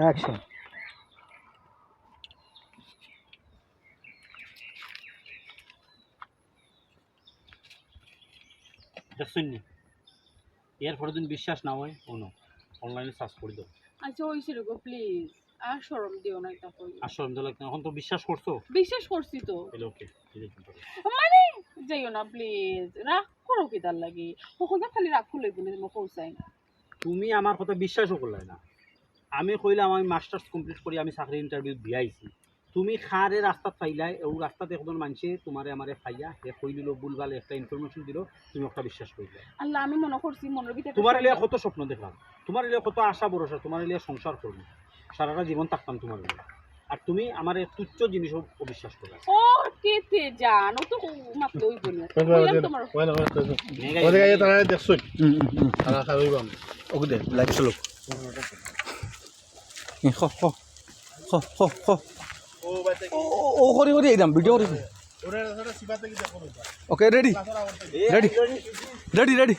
Action. দেখছেন নি এর পরে দিন বিশ্বাস না হয় কোনো অনলাইনে সার্চ করে দাও। আচ্ছা হইছে গো প্লিজ, আর শরম দিও না এটা কই। আসলে দিলে এখন তো বিশ্বাস করছো বিশ্বাস করছি তো, তাহলে ওকে ঠিক আছে। মানে যাইও না প্লিজ, রাগ করো কি তার লাগি, কখন খালি রাগ খুলে দিলে তুমি কৌসাই না। তুমি আমার কথা বিশ্বাসও করলে না। আমি কইলাম আমি মাস্টার্স কমপ্লিট করি আমি চাকরি ইন্টারভিউ দিয়ে আইছি, তুমি খারে রাস্তাত পাইলাই ও রাস্তাতে একজন মানুষে তোমারে আমারে পাইয়া হে কই দিল ভুলভাল একটা ইনফরমেশন দিল, তুমি একটা বিশ্বাস করলে। আল্লাহ আমি মনে করছি মনের ভিতরে তোমার এলিয়া কত স্বপ্ন দেখলাম, তোমার এলিয়া কত আশা ভরসা, তোমার এলিয়া সংসার করবো, সারাটা জীবন থাকতাম তোমার এলিয়া, আর তুমি আমার এই তুচ্ছ জিনিসও অবিশ্বাস করলে। ও কেতে জান, ও তো মাত্র ওই বলি তোমার ওদের গায়ে তারা দেখছই তারা খাইবাম ওকে দে লাইভ চলো খ খ খ খ খ ও করি করি একদম ভিডিও করি okay ready ready ready ready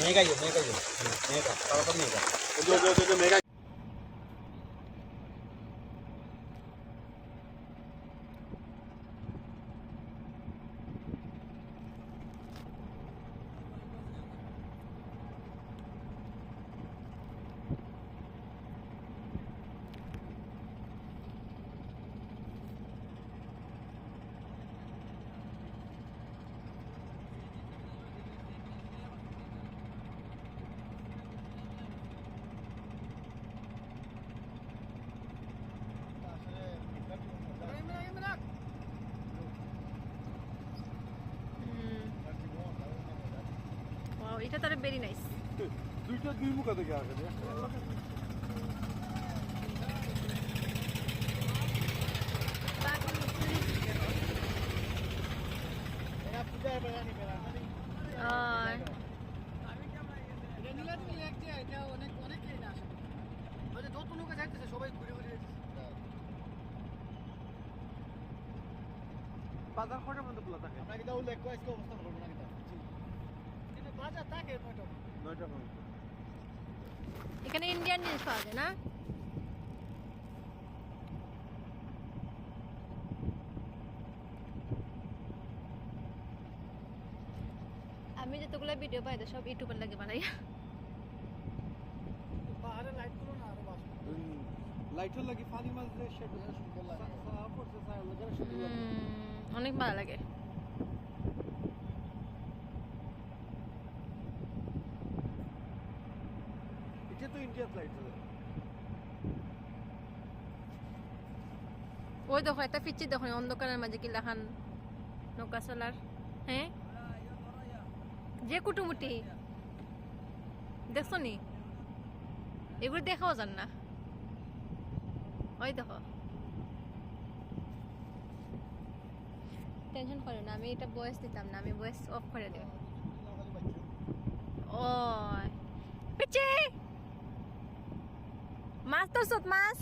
Megha Megha Megha তারপর মেঘা Wow, এটা তাহলে ভেরি নাইস। দুইটা দুই মুখা থেকে আসে বাজার কয়টার মধ্যে খোলা থাকে? আমরা কিন্তু উল্লেখ করে আজকে অবস্থান করবো না কিন্তু বাজার থাকে 9টা পর্যন্ত। এখানে ইন্ডিয়ান জিনিস পাওয়া যায় না? আমি যতগুলো ভিডিও পাই সব ইউটিউবের লাগে বানাই। পাহাড়ে লাইট গুলো না আরো বাস লাইটের লাগি পানি মাছ দিয়ে শেড সুন্দর লাগে পড়ছে সাইড লাগে সুন্দর লাগে অনেক ভালো লাগে। এটা তো ইন্ডিয়ান লাইট ওই দেখো একটা পিচ্ছি দেখো অন্ধকারের মাঝে কি লাখান নৌকা চলার। হ্যাঁ যে কুটুমুটি দেখছো নি, এগুলো দেখাও যান না। ওই দেখো, টেনশন করো না, আমি এটা ভয়েস দিতাম না, আমি ভয়েস অফ করে দেব। ও পিচ্ছি মাছ তো সব মাছ